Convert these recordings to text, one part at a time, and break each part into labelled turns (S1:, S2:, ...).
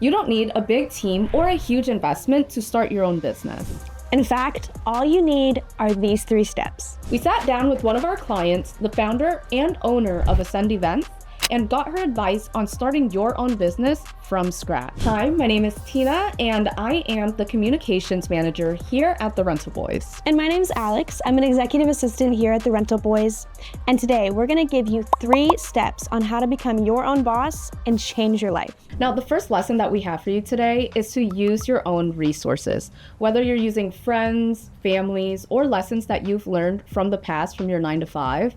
S1: You don't need a big team or a huge investment to start your own business.
S2: In fact, all you need are these 3 steps.
S1: We sat down with one of our clients, the founder and owner of Ascend Events, and got her advice on starting your own business from scratch. Hi, my name is Tina, and I am the communications manager here at The Rental Boys.
S2: And my name's Alex. I'm an executive assistant here at The Rental Boys. And today we're gonna give you 3 steps on how to become your own boss and change your life.
S1: Now, the first lesson that we have for you today is to use your own resources. Whether you're using friends, families, or lessons that you've learned from the past from your 9 to 5,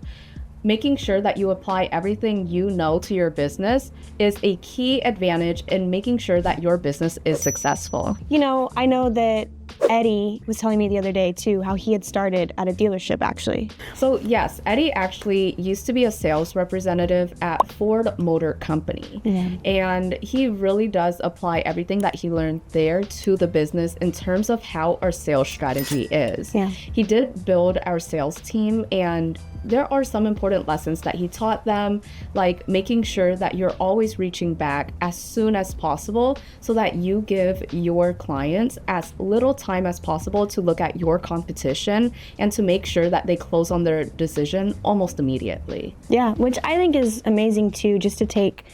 S1: making sure that you apply everything you know to your business is a key advantage in making sure that your business is successful.
S2: You know, I know that Eddie was telling me the other day too, how he had started at a dealership actually.
S1: So yes, Eddie actually used to be a sales representative at Ford Motor Company. And he really does apply everything that he learned there to the business in terms of how our sales strategy is. He did build our sales team, and there are some important lessons that he taught them, like making sure that you're always reaching back as soon as possible so that you give your clients as little time as possible to look at your competition and to make sure that they close on their decision almost immediately.
S2: Yeah, which I think is amazing too, just to take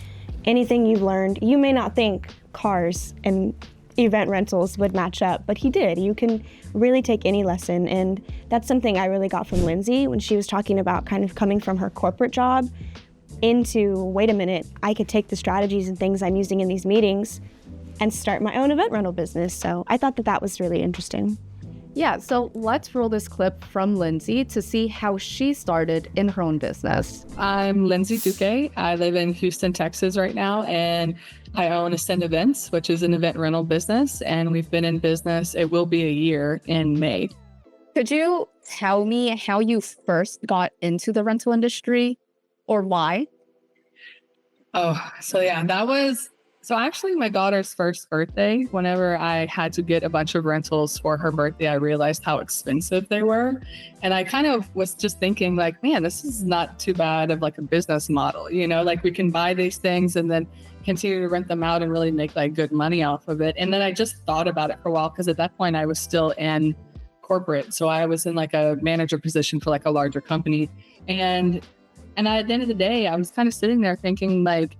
S2: anything you've learned. You may not think cars and event rentals would match up, but he did. You can really take any lesson, and that's something I really got from Lindsay when she was talking about kind of coming from her corporate job into, wait a minute, I could take the strategies and things I'm using in these meetings and start my own event rental business. So I thought that that was really interesting.
S1: Yeah, so let's roll this clip from Lindsay to see how she started in her own business.
S3: I'm Lindsay Duque. I live in Houston, Texas right now, and I own Ascend Events, which is an event rental business, and we've been in business, it will be a year in May.
S1: Could you tell me how you first got into the rental industry or why?
S3: So actually my daughter's first birthday, whenever I had to get a bunch of rentals for her birthday, I realized how expensive they were. And I kind of was just thinking like, man, this is not too bad of like a business model, you know, like we can buy these things and then continue to rent them out and really make like good money off of it. And then I just thought about it for a while, because at that point I was still in corporate. So I was in like a manager position for like a larger company. And at the end of the day, I was kind of sitting there thinking like,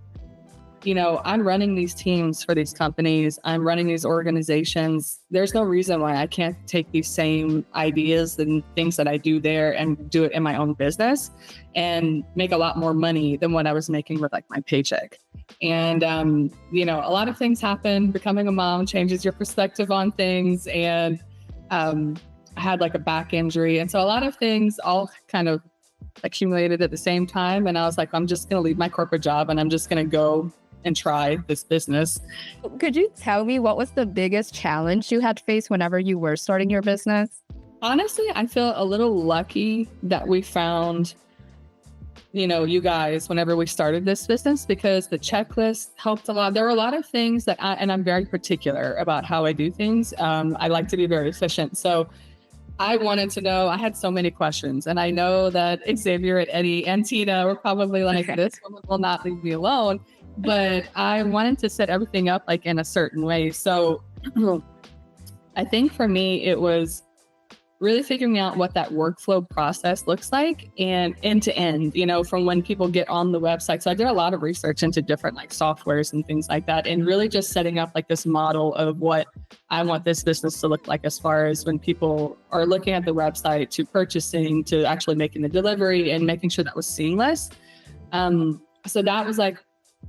S3: you know, I'm running these teams for these companies. I'm running these organizations. There's no reason why I can't take these same ideas and things that I do there and do it in my own business and make a lot more money than what I was making with like my paycheck. And, you know, a lot of things happen. Becoming a mom changes your perspective on things. And I had like a back injury. And so a lot of things all kind of accumulated at the same time. And I was like, I'm just going to leave my corporate job and I'm just going to go and try this business.
S1: Could you tell me what was the biggest challenge you had to face whenever you were starting your business?
S3: Honestly, I feel a little lucky that we found, you know, you guys, whenever we started this business, because the checklist helped a lot. There were a lot of things that I'm very particular about how I do things. I like to be very efficient. So I wanted to know, I had so many questions, and I know that Xavier and Eddie and Tina were probably like, this woman will not leave me alone. But I wanted to set everything up like in a certain way. So I think for me, it was really figuring out what that workflow process looks like and end to end, you know, from when people get on the website. So I did a lot of research into different like softwares and things like that, and really just setting up like this model of what I want this business to look like, as far as when people are looking at the website to purchasing to actually making the delivery and making sure that was seamless. So that was like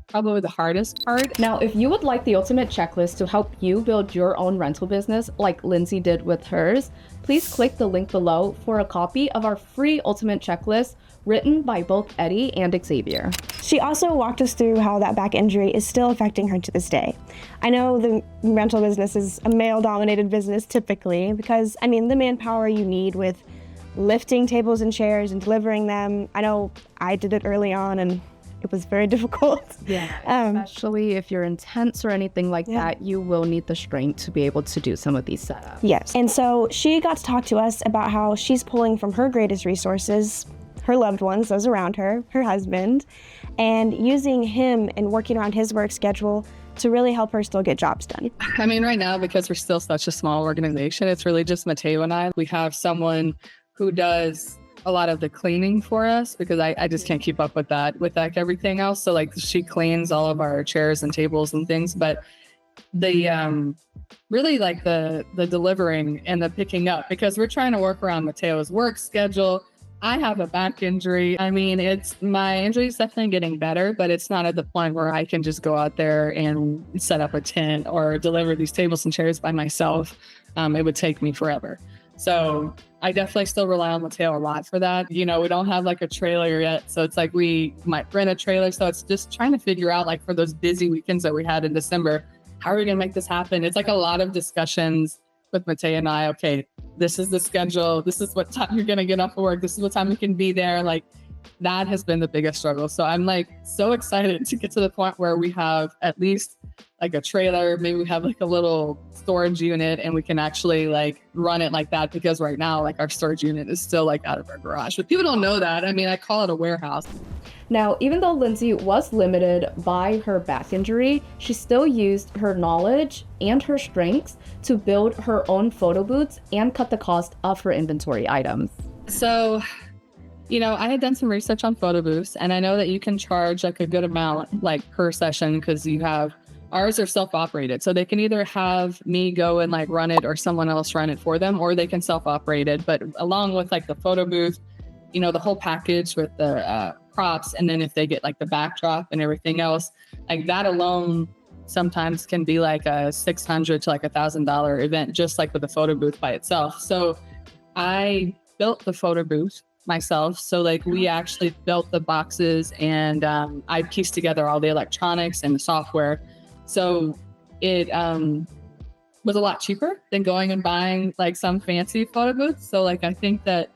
S3: probably the hardest part.
S1: Now, if you would like the ultimate checklist to help you build your own rental business like Lindsay did with hers, please click the link below for a copy of our free ultimate checklist written by both Eddie and Xavier.
S2: She also walked us through how that back injury is still affecting her to this day. I know the rental business is a male-dominated business typically, because, I mean, the manpower you need with lifting tables and chairs and delivering them. I know I did it early on, and it was very difficult.
S1: Especially if you're intense or anything like that, you will need the strength to be able to do some of these setups.
S2: Yes. And so she got to talk to us about how she's pulling from her greatest resources, her loved ones, those around her, her husband, and using him and working around his work schedule to really help her still get jobs done?
S3: I mean, right now, because we're still such a small organization, it's really just Mateo and I. We have someone who does a lot of the cleaning for us because I just can't keep up with that, with like everything else. So like she cleans all of our chairs and tables and things, but the really like the delivering and the picking up, because we're trying to work around Mateo's work schedule. I have a back injury. I mean, my injury is definitely getting better, but it's not at the point where I can just go out there and set up a tent or deliver these tables and chairs by myself. It would take me forever. So I definitely still rely on Mateo a lot for that. You know, we don't have like a trailer yet. So it's like we might rent a trailer. So it's just trying to figure out, like, for those busy weekends that we had in December, how are we going to make this happen? It's like a lot of discussions with Mateo and I. Okay, this is the schedule. This is what time you're going to get off of work. This is what time you can be there. Like, that has been the biggest struggle. So I'm like so excited to get to the point where we have at least like a trailer. Maybe we have like a little storage unit and we can actually like run it like that, because right now, like, our storage unit is still like out of our garage. But people don't know that. I mean, I call it a warehouse.
S1: Now, even though Lindsay was limited by her back injury, she still used her knowledge and her strengths to build her own photo booths and cut the cost of her inventory items.
S3: So, you know, I had done some research on photo booths, and I know that you can charge like a good amount, like per session, because ours are self-operated. So they can either have me go and like run it or someone else run it for them, or they can self-operate it. But along with like the photo booth, you know, the whole package with the props, and then if they get like the backdrop and everything else, like that alone sometimes can be like a $600 to like $1,000 event, just like with the photo booth by itself. So I built the photo booth myself. So like we actually built the boxes, and I pieced together all the electronics and the software. So it was a lot cheaper than going and buying like some fancy photo booths. So like I think that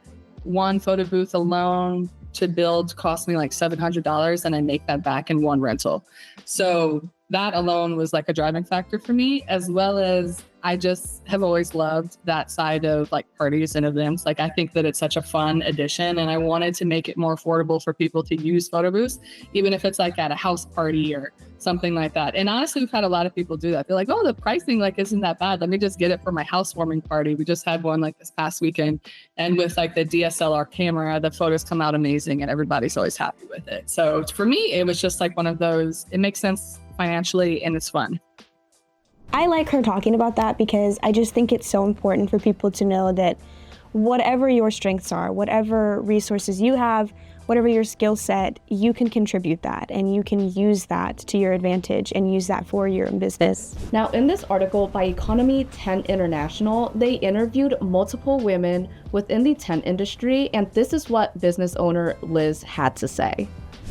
S3: one photo booth alone to build cost me like $700, and I make that back in one rental. So that alone was like a driving factor for me, as well as I just have always loved that side of like parties and events. Like, I think that it's such a fun addition, and I wanted to make it more affordable for people to use photo booths, even if it's like at a house party or something like that. And honestly, we've had a lot of people do that. They're like, oh, the pricing like isn't that bad. Let me just get it for my housewarming party. We just had one like this past weekend, and with like the DSLR camera, the photos come out amazing and everybody's always happy with it. So for me, it was just like one of those, it makes sense financially and it's fun.
S2: I like her talking about that because I just think it's so important for people to know that whatever your strengths are, whatever resources you have, whatever your skill set, you can contribute that and you can use that to your advantage and use that for your own business.
S1: Now, in this article by Economy Tent International, they interviewed multiple women within the tent industry, and this is what business owner Liz had to say.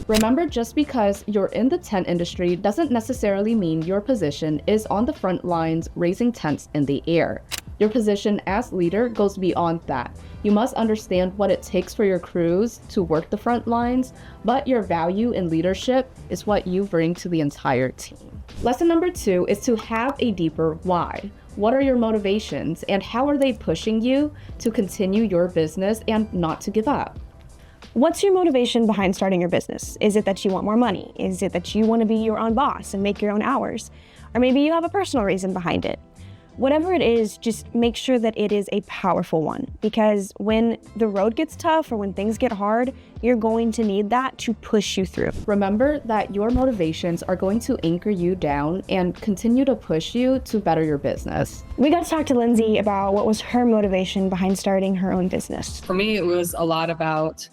S1: Remember, just because you're in the tent industry doesn't necessarily mean your position is on the front lines raising tents in the air. Your position as leader goes beyond that. You must understand what it takes for your crews to work the front lines, but your value in leadership is what you bring to the entire team. Lesson number 2 is to have a deeper why. What are your motivations and how are they pushing you to continue your business and not to give up?
S2: What's your motivation behind starting your business? Is it that you want more money? Is it that you want to be your own boss and make your own hours? Or maybe you have a personal reason behind it. Whatever it is, just make sure that it is a powerful one, because when the road gets tough or when things get hard, you're going to need that to push you through.
S1: Remember that your motivations are going to anchor you down and continue to push you to better your business.
S2: We got to talk to Lindsay about what was her motivation behind starting her own business.
S3: For me, it was a lot about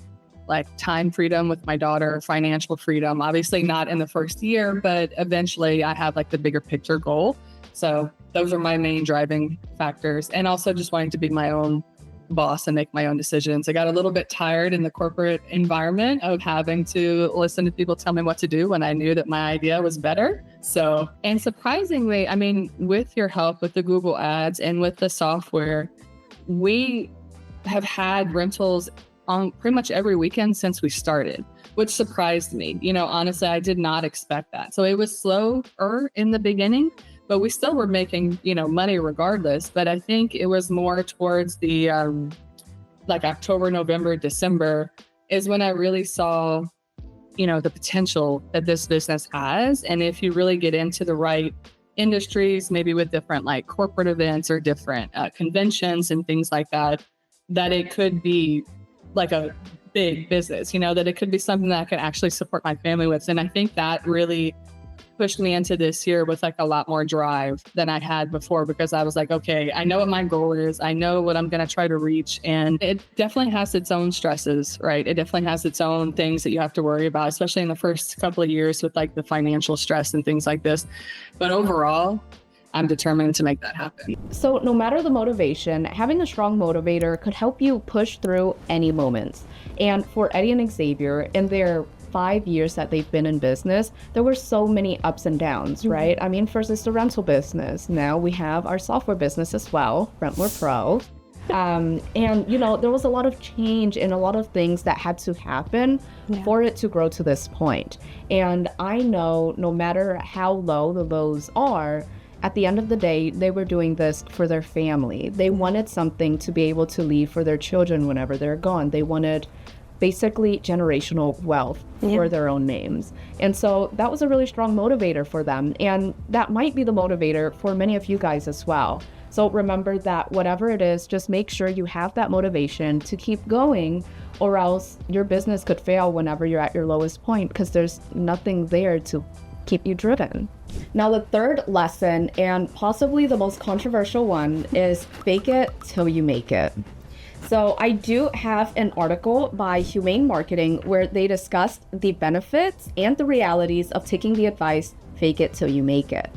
S3: like time freedom with my daughter, financial freedom, obviously not in the first year, but eventually I have like the bigger picture goal. So those are my main driving factors. And also just wanting to be my own boss and make my own decisions. I got a little bit tired in the corporate environment of having to listen to people tell me what to do when I knew that my idea was better. So, and surprisingly, I mean, with your help with the Google ads and with the software, we have had rentals on pretty much every weekend since we started, which surprised me. You know, honestly, I did not expect that. So it was slower in the beginning, but we still were making, you know, money regardless. But I think it was more towards the like October, November, December is when I really saw the potential that this business has. And if you really get into the right industries, maybe with different like corporate events or different conventions and things like that, that it could be like a big business, that it could be something that I could actually support my family with. And I think that really pushed me into this year with like a lot more drive than I had before, because I was like, okay, I know what my goal is. I know what I'm going to try to reach. And it definitely has its own stresses, right? It definitely has its own things that you have to worry about, especially in the first couple of years with like the financial stress and things like this. But overall, I'm determined to make that happen.
S1: So no matter the motivation, having a strong motivator could help you push through any moments. And for Eddie and Xavier, in their 5 years that they've been in business, there were so many ups and downs, right? I mean, first it's the rental business. Now we have our software business as well, Rentler Pro. And, there was a lot of change and a lot of things that had to happen for it to grow to this point. And I know no matter how low the lows are, at the end of the day, they were doing this for their family. They wanted something to be able to leave for their children whenever they're gone. They wanted basically generational wealth for their own names. And so that was a really strong motivator for them. And that might be the motivator for many of you guys as well. So remember that whatever it is, just make sure you have that motivation to keep going, or else your business could fail whenever you're at your lowest point, because there's nothing there to keep you driven. Now, the third lesson, and possibly the most controversial one, is fake it till you make it. So I do have an article by Humane Marketing where they discussed the benefits and the realities of taking the advice, fake it till you make it.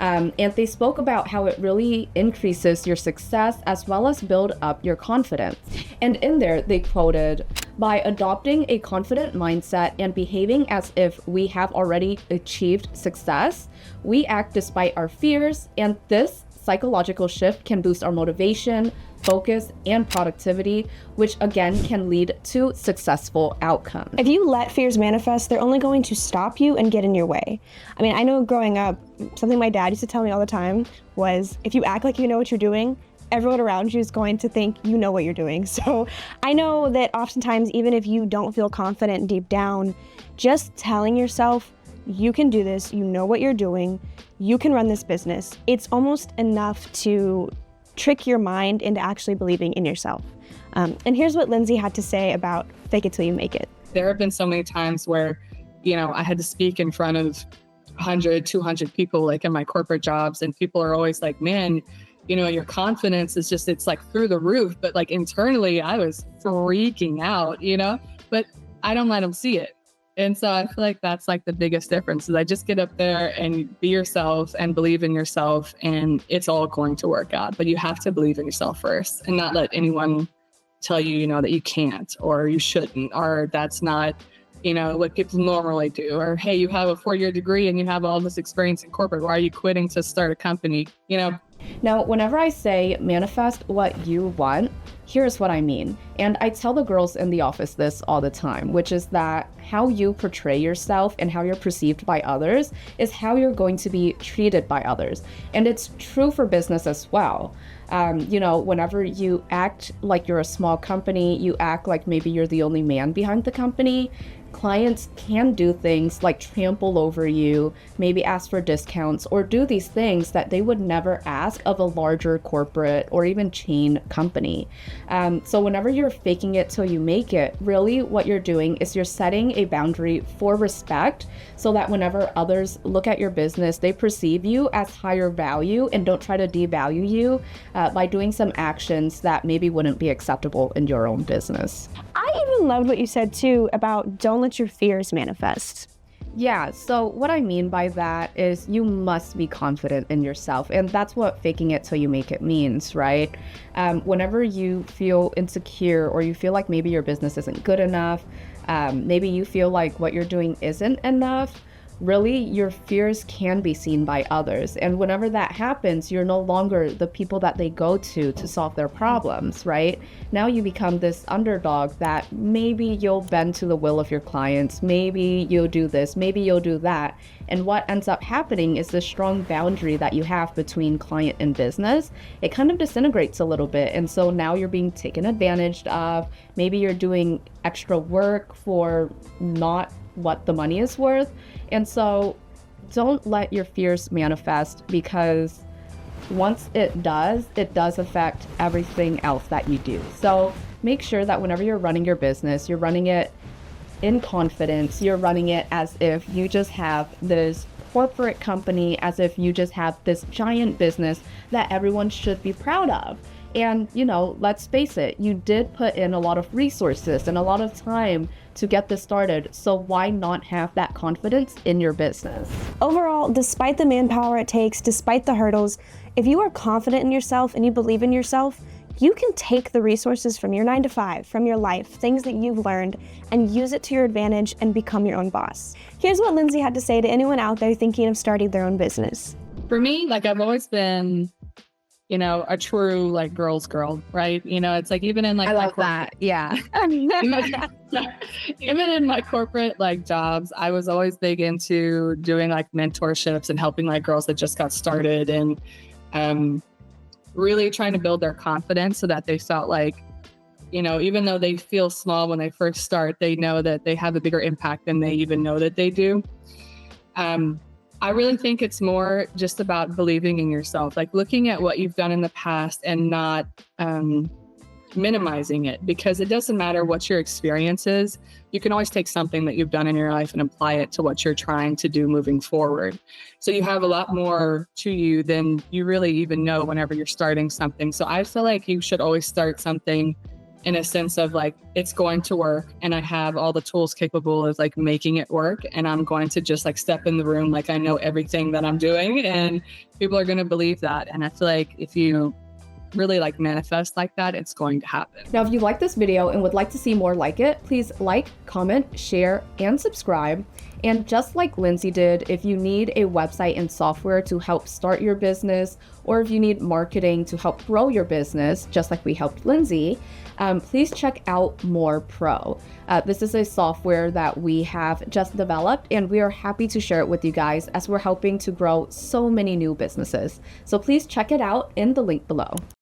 S1: And they spoke about how it really increases your success as well as build up your confidence. And in there, they quoted, "By adopting a confident mindset and behaving as if we have already achieved success, we act despite our fears, and this psychological shift can boost our motivation, focus, and productivity, which again can lead to successful outcomes."
S2: If you let fears manifest, they're only going to stop you and get in your way. I mean, I know growing up, something my dad used to tell me all the time was, if you act like you know what you're doing, everyone around you is going to think you know what you're doing. So I know that oftentimes, even if you don't feel confident deep down, just telling yourself, you can do this, you know what you're doing, you can run this business, it's almost enough to trick your mind into actually believing in yourself. And here's what Lindsay had to say about fake it till you make it.
S3: There have been so many times where, I had to speak in front of 100, 200 people, like in my corporate jobs, and people are always like, man, your confidence is just, it's like through the roof. But like internally, I was freaking out, but I don't let them see it. And so I feel like that's like the biggest difference, is I just get up there and be yourself and believe in yourself, and it's all going to work out. But you have to believe in yourself first and not let anyone tell you, that you can't or you shouldn't, or that's not, what people normally do, or, hey, you have a 4-year degree and you have all this experience in corporate. Why are you quitting to start a company?
S1: Now, whenever I say manifest what you want, here's what I mean. And I tell the girls in the office this all the time, which is that how you portray yourself and how you're perceived by others is how you're going to be treated by others. And it's true for business as well. Whenever you act like you're a small company, you act like maybe you're the only man behind the company, clients can do things like trample over you, maybe ask for discounts, or do these things that they would never ask of a larger corporate or even chain company. So whenever you're faking it till you make it, really what you're doing is you're setting a boundary for respect, so that whenever others look at your business, they perceive you as higher value and don't try to devalue you by doing some actions that maybe wouldn't be acceptable in your own business.
S2: I even loved what you said too about don't let your fears manifest.
S1: Yeah, so what I mean by that is you must be confident in yourself, and that's what faking it till you make it means, right? Whenever you feel insecure, or you feel like maybe your business isn't good enough, maybe you feel like what you're doing isn't enough, really your fears can be seen by others. And whenever that happens, you're no longer the people that they go to solve their problems, right? Now you become this underdog that maybe you'll bend to the will of your clients, maybe you'll do this, maybe you'll do that. And what ends up happening is this strong boundary that you have between client and business, it kind of disintegrates a little bit. And so now you're being taken advantage of. Maybe you're doing extra work for not what the money is worth. And so don't let your fears manifest, because once it does affect everything else that you do. So make sure that whenever you're running your business, you're running it in confidence. You're running it as if you just have this corporate company, as if you just have this giant business that everyone should be proud of. And, you know, let's face it, you did put in a lot of resources and a lot of time to get this started. So why not have that confidence in your business?
S2: Overall, despite the manpower it takes, despite the hurdles, if you are confident in yourself and you believe in yourself, you can take the resources from your 9-to-5, from your life, things that you've learned, and use it to your advantage and become your own boss. Here's what Lindsay had to say to anyone out there thinking of starting their own business.
S3: For me, like, I've always been, you know, a true like girl's girl, right? You know, it's like even in like
S1: I love that. Yeah.
S3: Even in my corporate like jobs, I was always big into doing like mentorships and helping like girls that just got started, and really trying to build their confidence so that they felt like, you know, even though they feel small when they first start, they know that they have a bigger impact than they even know that they do. I really think it's more just about believing in yourself, like looking at what you've done in the past and not minimizing it, because it doesn't matter what your experience is. You can always take something that you've done in your life and apply it to what you're trying to do moving forward. So you have a lot more to you than you really even know whenever you're starting something. So I feel like you should always start something in a sense of like, it's going to work and I have all the tools capable of like making it work, and I'm going to just like step in the room like I know everything that I'm doing, and people are going to believe that. And I feel like if you really like manifest like that, it's going to happen.
S1: Now, if you like this video and would like to see more like it, please like, comment, share, and subscribe. And just like Lindsay did, if you need a website and software to help start your business, or if you need marketing to help grow your business, just like we helped Lindsay, please check out More Pro. This is a software that we have just developed, and we are happy to share it with you guys as we're helping to grow so many new businesses. So please check it out in the link below.